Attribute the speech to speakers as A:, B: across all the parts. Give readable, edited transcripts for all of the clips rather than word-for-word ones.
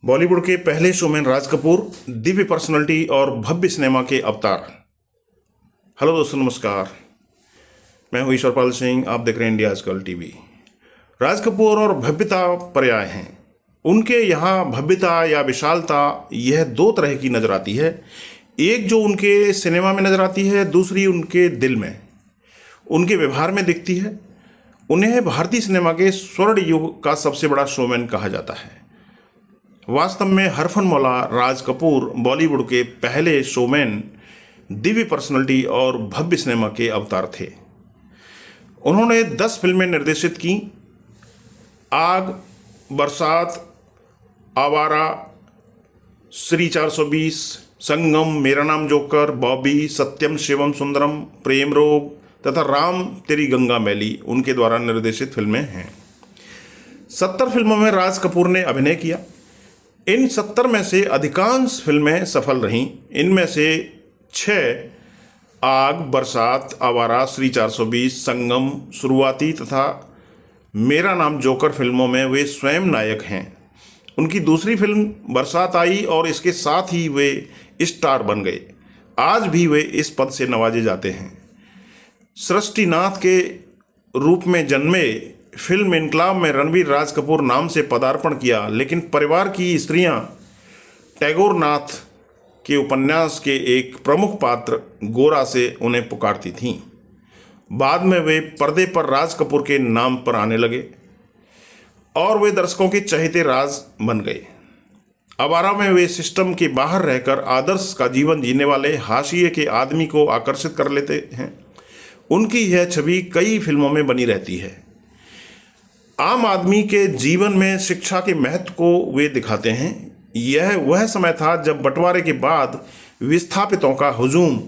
A: बॉलीवुड के पहले showman Raj Kapoor Divya personality और भव्य सिनेमा के अवतार। हेलो दोस्तों, नमस्कार। मैं हूं ईश्वरपाल सिंह, आप देख रहे हैं इंडिया आजकल टीवी। राज कपूर और भव्यता पर्याय हैं। उनके यहाँ भव्यता या विशालता यह दो तरह की नजर आती है। एक जो उनके सिनेमा में नजर आती है, दूसरी उनके दिल में, उनके व्यवहार में दिखती है। उन्हें भारतीय सिनेमा के स्वर्ण युग का सबसे बड़ा शोमैन कहा जाता है। वास्तव में हरफनमौला राज कपूर बॉलीवुड के पहले शोमैन, दिव्य पर्सनालिटी और भव्य सिनेमा के अवतार थे। उन्होंने 10 फिल्में निर्देशित की। आग, बरसात, आवारा, श्री 420, संगम, मेरा नाम जोकर, बॉबी, सत्यम शिवम सुंदरम, प्रेम रोग तथा राम तेरी गंगा मैली उनके द्वारा निर्देशित फिल्में हैं। 70 फिल्मों में राज कपूर ने अभिनय किया। इन 70 में से अधिकांश फिल्में सफल रहीं। इनमें से 6 आग, बरसात, आवारा, श्री 420, संगम, शुरुआती तथा मेरा नाम जोकर फिल्मों में वे स्वयं नायक हैं। उनकी दूसरी फिल्म बरसात आई और इसके साथ ही वे स्टार बन गए। आज भी वे इस पद से नवाजे जाते हैं। सृष्टिनाथ के रूप में जन्मे, फिल्म इनकलाब में रणवीर राज कपूर नाम से पदार्पण किया, लेकिन परिवार की स्त्रियां टैगोर नाथ के उपन्यास के एक प्रमुख पात्र गोरा से उन्हें पुकारती थीं। बाद में वे पर्दे पर राज कपूर के नाम पर आने लगे और वे दर्शकों के चहेते राज बन गए। आवारा में वे सिस्टम के बाहर रहकर आदर्श का जीवन जीने वाले हाशिए के आदमी को आकर्षित कर लेते हैं। उनकी यह छवि कई फिल्मों में बनी रहती है। आम आदमी के जीवन में शिक्षा के महत्व को वे दिखाते हैं। यह वह समय था जब बंटवारे के बाद विस्थापितों का हुजूम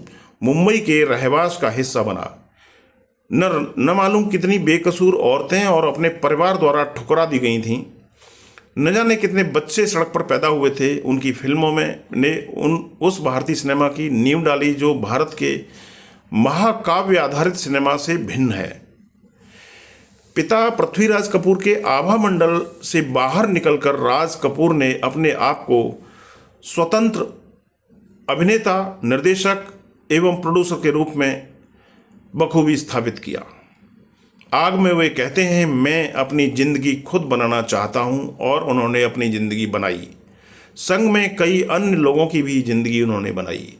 A: मुंबई के रहवास का हिस्सा बना। न मालूम कितनी बेकसूर औरतें और अपने परिवार द्वारा ठुकरा दी गई थीं। न जाने कितने बच्चे सड़क पर पैदा हुए थे। उनकी फिल्मों में ने उस भारतीय सिनेमा की नींव डाली जो भारत के महाकाव्य आधारित सिनेमा से भिन्न है। पिता पृथ्वीराज कपूर के आभा मंडल से बाहर निकलकर राज कपूर ने अपने आप को स्वतंत्र अभिनेता, निर्देशक एवं प्रोड्यूसर के रूप में बखूबी स्थापित किया। आग में वे कहते हैं, मैं अपनी ज़िंदगी खुद बनाना चाहता हूं, और उन्होंने अपनी ज़िंदगी बनाई। संग में कई अन्य लोगों की भी ज़िंदगी उन्होंने बनाई।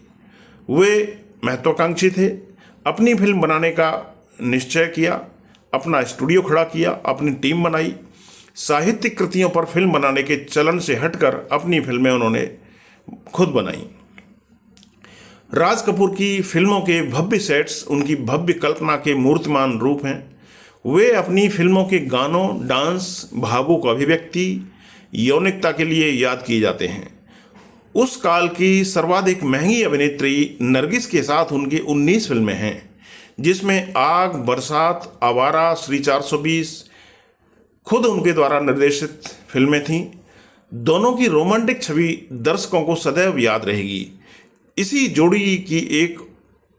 A: वे महत्वाकांक्षी थे। अपनी फिल्म बनाने का निश्चय किया, अपना स्टूडियो खड़ा किया, अपनी टीम बनाई। साहित्यिक कृतियों पर फिल्म बनाने के चलन से हटकर अपनी फिल्में उन्होंने खुद बनाई। राज कपूर की फिल्मों के भव्य सेट्स उनकी भव्य कल्पना के मूर्तिमान रूप हैं। वे अपनी फिल्मों के गानों, डांस, भावुक अभिव्यक्ति, यौनिकता के लिए याद किए जाते हैं। उस काल की सर्वाधिक महंगी अभिनेत्री नरगिस के साथ उनकी 19 फिल्में हैं, जिसमें आग, बरसात, आवारा, श्री 420 खुद उनके द्वारा निर्देशित फिल्में थीं। दोनों की रोमांटिक छवि दर्शकों को सदैव याद रहेगी। इसी जोड़ी की एक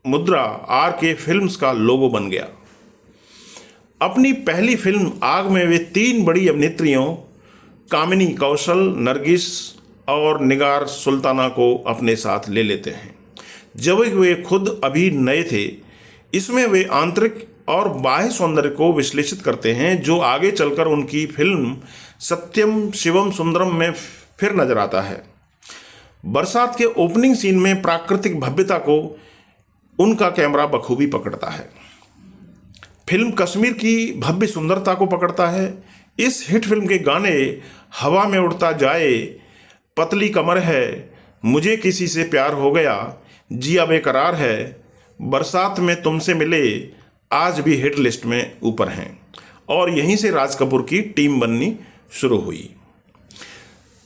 A: मुद्रा RK फिल्म्स का लोगो बन गया। अपनी पहली फिल्म आग में वे 3 बड़ी अभिनेत्रियों कामिनी कौशल, नरगिस और निगार सुल्ताना को अपने साथ ले लेते हैं, जब वे खुद अभी नए थे। इसमें वे आंतरिक और बाह्य सौंदर्य को विश्लेषित करते हैं, जो आगे चलकर उनकी फिल्म सत्यम शिवम सुंदरम में फिर नजर आता है। बरसात के ओपनिंग सीन में प्राकृतिक भव्यता को उनका कैमरा बखूबी पकड़ता है। फिल्म कश्मीर की भव्य सुंदरता को पकड़ता है। इस हिट फिल्म के गाने हवा में उड़ता जाए, पतली कमर है, मुझे किसी से प्यार हो गया, जिया बेकरार है, बरसात में तुमसे मिले आज भी हिट लिस्ट में ऊपर हैं। और यहीं से राज कपूर की टीम बननी शुरू हुई।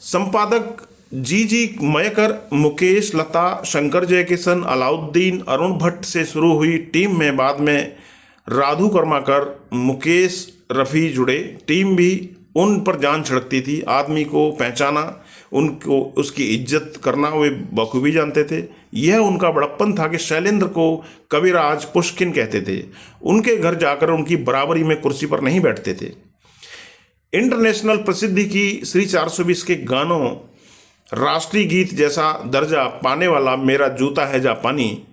A: संपादक जी मयकर, मुकेश, लता, शंकर जयकिशन, अलाउद्दीन, अरुण भट्ट से शुरू हुई टीम में बाद में राधु कर्माकर, मुकेश, रफ़ी जुड़े। टीम भी उन पर जान छिड़कती थी। आदमी को पहचाना, उनको उसकी इज्जत करना वे बखूबी जानते थे। यह उनका बड़प्पन था कि शैलेंद्र को कविराज, पुष्किन कहते थे। उनके घर जाकर उनकी बराबरी में कुर्सी पर नहीं बैठते थे। इंटरनेशनल प्रसिद्धि की श्री 420 के गानों राष्ट्रीय गीत जैसा दर्जा पाने वाला मेरा जूता है जापानी,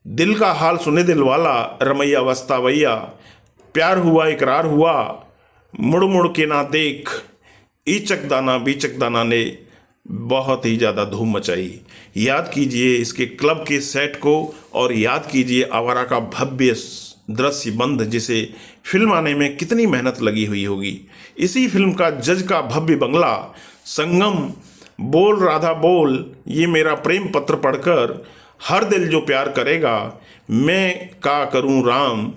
A: दिल का हाल सुने दिल वाला, रमैया वस्तावैया, प्यार हुआ इकरार हुआ, मुड़ मुड़ के ना देख, ईचक दाना बीचक दाना ने बहुत ही ज़्यादा धूम मचाई। याद कीजिए इसके क्लब के सेट को और याद कीजिए आवारा का भव्य दृश्य बंध, जिसे फिल्म आने में कितनी मेहनत लगी हुई होगी। इसी फिल्म का जज का भव्य बंगला, संगम, बोल राधा बोल, ये मेरा प्रेम पत्र पढ़कर, हर दिल जो प्यार करेगा, मैं का करूं राम,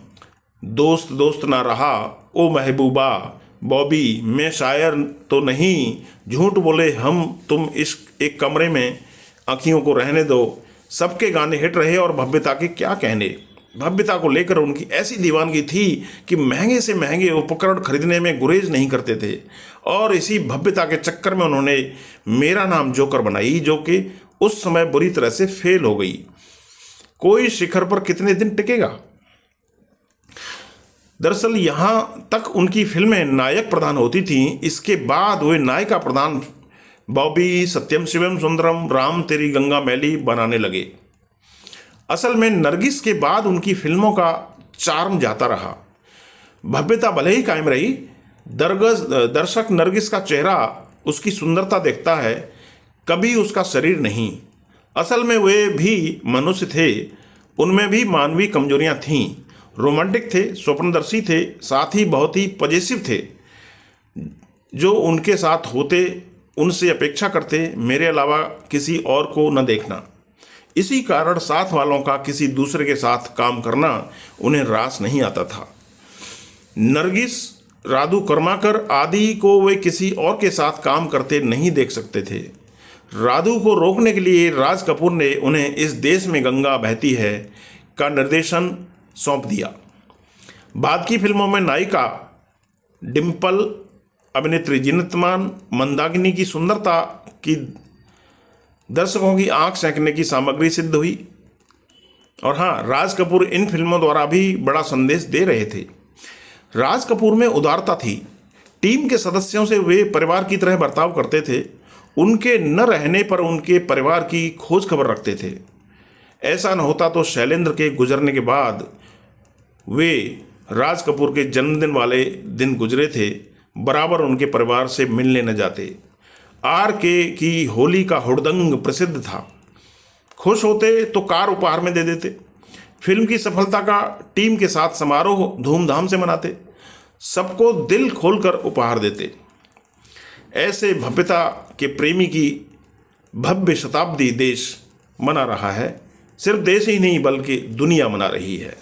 A: दोस्त दोस्त ना रहा, ओ महबूबा, बॉबी, मैं शायर तो नहीं, झूठ बोले हम तुम इस एक कमरे में, आँखियों को रहने दो, सबके गाने हिट रहे और भव्यता के क्या कहने। भव्यता को लेकर उनकी ऐसी दीवानगी थी कि महंगे से महंगे उपकरण खरीदने में गुरेज नहीं करते थे और इसी भव्यता के चक्कर में उन्होंने मेरा नाम जोकर बनाई, जो कि उस समय बुरी तरह से फेल हो गई। कोई शिखर पर कितने दिन टिकेगा। दरअसल यहाँ तक उनकी फिल्में नायक प्रधान होती थीं, इसके बाद वे नायिका प्रधान बॉबी, सत्यम शिवम सुंदरम, राम तेरी गंगा मैली बनाने लगे। असल में नरगिस के बाद उनकी फिल्मों का चार्म जाता रहा। भव्यता भले ही कायम रही, दर्शक नरगिस का चेहरा, उसकी सुंदरता देखता है, कभी उसका शरीर नहीं। असल में वे भी मनुष्य थे, उनमें भी मानवीय कमजोरियां थीं। रोमांटिक थे, स्वप्नदर्शी थे, साथ ही बहुत ही पजेसिव थे। जो उनके साथ होते उनसे अपेक्षा करते मेरे अलावा किसी और को न देखना। इसी कारण साथ वालों का किसी दूसरे के साथ काम करना उन्हें रास नहीं आता था। नरगिस, राधू कर्माकर आदि को वे किसी और के साथ काम करते नहीं देख सकते थे। राधू को रोकने के लिए राज कपूर ने उन्हें इस देश में गंगा बहती है का निर्देशन सौंप दिया। बाद की फिल्मों में नायिका डिम्पल, अभिनेत्री जीनत अमान, मंदाकिनी की सुंदरता की दर्शकों की आंख सेंकने की सामग्री सिद्ध हुई। और हाँ, राज कपूर इन फिल्मों द्वारा भी बड़ा संदेश दे रहे थे। राज कपूर में उदारता थी। टीम के सदस्यों से वे परिवार की तरह बर्ताव करते थे। उनके न रहने पर उनके परिवार की खोज खबर रखते थे। ऐसा न होता तो शैलेंद्र के गुजरने के बाद वे राज कपूर के जन्मदिन वाले दिन गुजरे थे, बराबर उनके परिवार से मिलने न जाते। RK की होली का हुड़दंग प्रसिद्ध था। खुश होते तो कार उपहार में दे देते। फिल्म की सफलता का टीम के साथ समारोह धूमधाम से मनाते, सबको दिल खोलकर उपहार देते। ऐसे भव्यता के प्रेमी की भव्य शताब्दी देश मना रहा है। सिर्फ देश ही नहीं बल्कि दुनिया मना रही है।